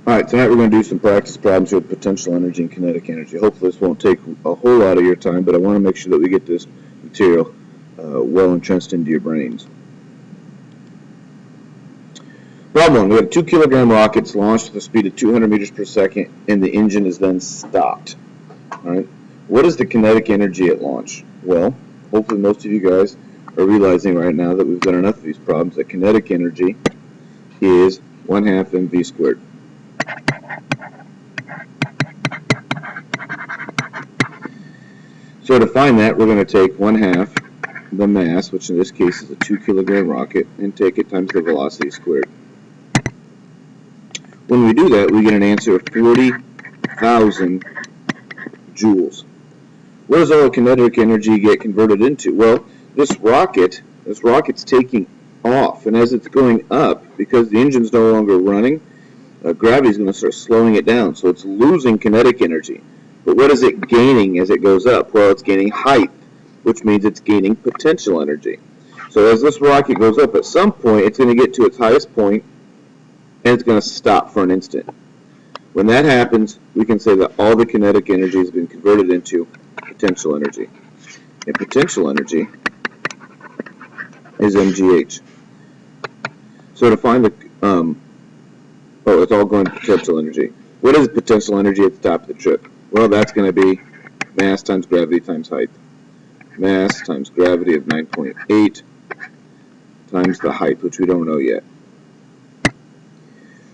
Alright, tonight we're going to do some practice problems with potential energy and kinetic energy. Hopefully this won't take a whole lot of your time, but I want to make sure that we get this material well entrenched into your brains. Problem 1. We have a 2 kilogram rocket that's launched with a speed of 200 meters per second, and the engine is then stopped. Alright, what is the kinetic energy at launch? Well, hopefully most of you guys are realizing right now that we've done enough of these problems that kinetic energy is 1/2 mv squared. So to find that, we're going to take 1/2 the mass, which in this case is a 2 kilogram rocket, and take it times the velocity squared. When we do that, we get an answer of 40,000 joules. What does all the kinetic energy get converted into? Well, this rocket's taking off, and as it's going up, because the engine's no longer running, gravity is going to start slowing it down, so it's losing kinetic energy. But what is it gaining as it goes up? Well, it's gaining height, which means it's gaining potential energy. So as this rocket goes up, at some point, it's going to get to its highest point, and it's going to stop for an instant. When that happens, we can say that all the kinetic energy has been converted into potential energy. And potential energy is mgh. So to find the, it's all going to potential energy. What is potential energy at the top of the trip? Well, that's going to be mass times gravity times height. Mass times gravity of 9.8 times the height, which we don't know yet.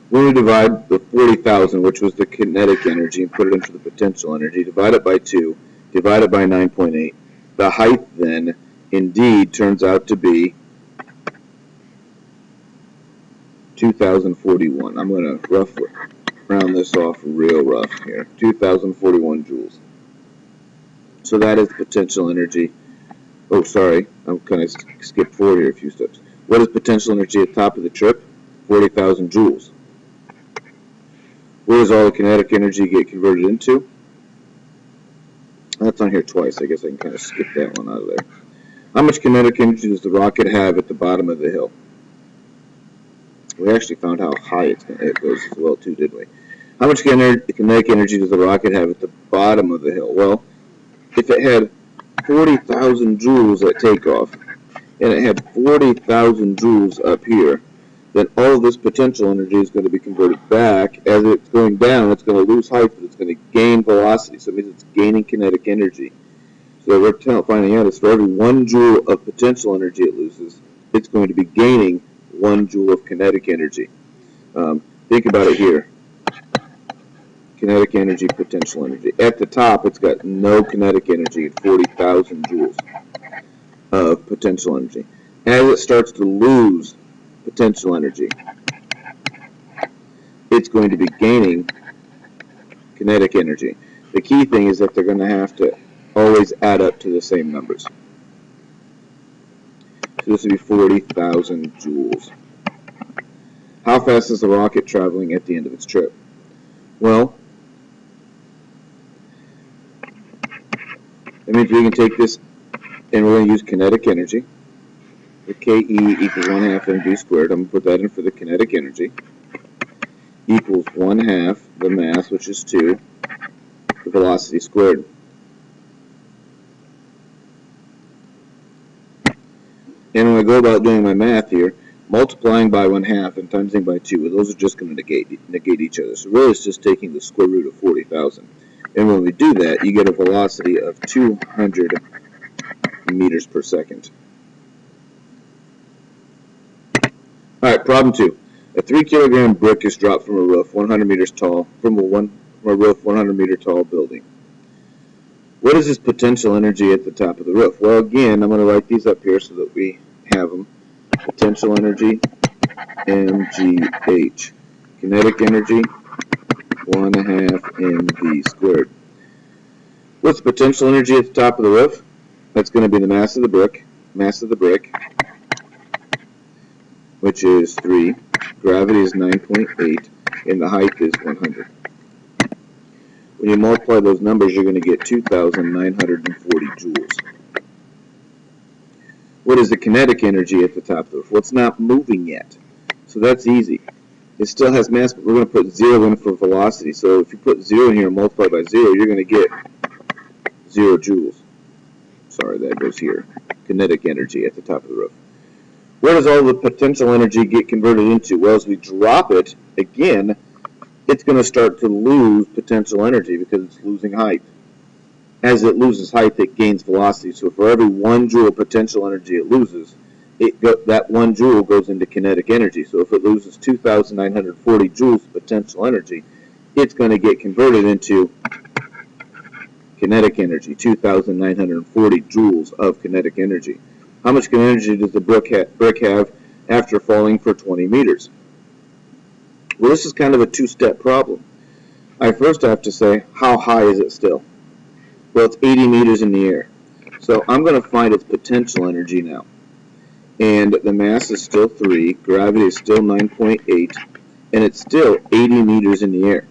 When we divide the 40,000, which was the kinetic energy, and put it into the potential energy, divide it by 2, divide it by 9.8. The height then, indeed, turns out to be 2,041. I'm going to round this off real rough here. 2,041 joules. So that is potential energy. Oh, sorry, I'm kind of skipped forward here a few steps. What is potential energy at the top of the trip? 40,000 joules. Where does all the kinetic energy get converted into? That's on here twice. I guess I can kind of skip that one out of there. How much kinetic energy does the rocket have at the bottom of the hill? We actually found how high it goes as well, too, didn't we? How much kinetic energy does the rocket have at the bottom of the hill? Well, if it had 40,000 joules at takeoff, and it had 40,000 joules up here, then all of this potential energy is going to be converted back. As it's going down, it's going to lose height, but it's going to gain velocity, so it means it's gaining kinetic energy. So what we're finding out is for every 1 joule of potential energy it loses, it's going to be gaining 1 joule of kinetic energy. Think about it here. Kinetic energy, potential energy. At the top, it's got no kinetic energy at 40,000 joules of potential energy. As it starts to lose potential energy, it's going to be gaining kinetic energy. The key thing is that they're going to have to always add up to the same numbers. So this would be 40,000 joules. How fast is the rocket traveling at the end of its trip? Well, that means we can take this and we're going to use kinetic energy. The KE equals 1/2 mv squared. I'm going to put that in for the kinetic energy. Equals 1/2 the mass, which is 2, the velocity squared. And when I go about doing my math here, multiplying by 1/2 and timesing by 2, those are just going to negate each other. So really it's just taking the square root of 40,000. And when we do that, you get a velocity of 200 meters per second. Alright, problem 2. A 3 kilogram brick is dropped from a roof 100 meters tall, from a 100 meter tall building. What is this potential energy at the top of the roof? Well, again, I'm going to write these up here so that we have them. Potential energy, mgh. Kinetic energy, 1/2 mv squared. What's potential energy at the top of the roof? That's going to be the mass of the brick, which is 3. Gravity is 9.8, and the height is 100. When you multiply those numbers, you're going to get 2,940 joules. What is the kinetic energy at the top of the roof? Well, it's not moving yet, so that's easy. It still has mass, but we're going to put 0 in for velocity. So if you put 0 in here and multiply by 0, you're going to get 0 joules. Sorry, that goes here. Kinetic energy at the top of the roof. Where does all the potential energy get converted into? Well, as we drop it, again, it's going to start to lose potential energy because it's losing height. As it loses height, it gains velocity. So for every 1 joule of potential energy it loses, that 1 joule goes into kinetic energy. So if it loses 2,940 joules of potential energy, it's going to get converted into kinetic energy, 2,940 joules of kinetic energy. How much energy does the brick have after falling for 20 meters? Well, this is kind of a two-step problem. I first have to say, how high is it still? Well, it's 80 meters in the air. So I'm going to find its potential energy now. And the mass is still 3, gravity is still 9.8, and it's still 80 meters in the air.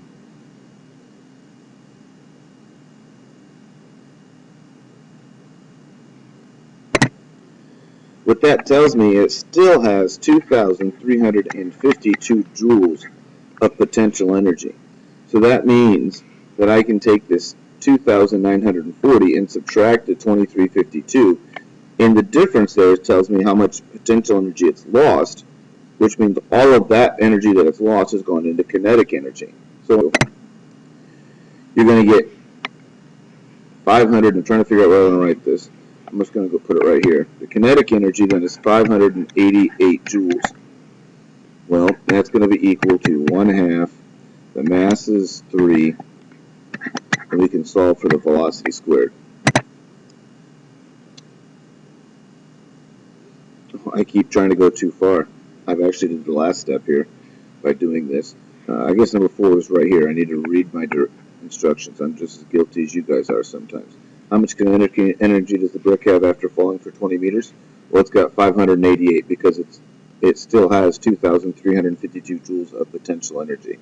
What that tells me, it still has 2,352 joules of potential energy. So that means that I can take this 2,940 and subtract the 2,352, and the difference there tells me how much potential energy it's lost, which means all of that energy that it's lost has gone into kinetic energy. So you're going to get 500, I'm trying to figure out where I'm going to write this. I'm just going to go put it right here. The kinetic energy then is 588 joules. Well, that's going to be equal to 1/2. The mass is 3, and we can solve for the velocity squared. I keep trying to go too far. I've actually did the last step here by doing this. I guess number 4 is right here. I need to read my instructions. I'm just as guilty as you guys are sometimes. How much kinetic energy does the brick have after falling for 20 meters? Well, it's got 588 because it still has 2,352 joules of potential energy.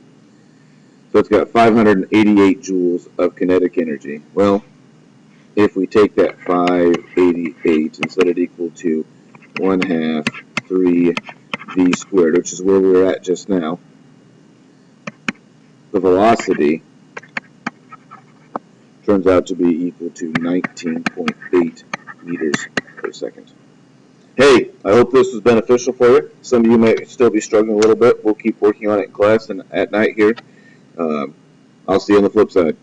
So it's got 588 joules of kinetic energy. Well, if we take that 588 and set it equal to 1/2 3v squared, which is where we were at just now, the velocity turns out to be equal to 19.8 meters per second. Hey, I hope this was beneficial for you. Some of you might still be struggling a little bit. We'll keep working on it in class and at night here. I'll see you on the flip side.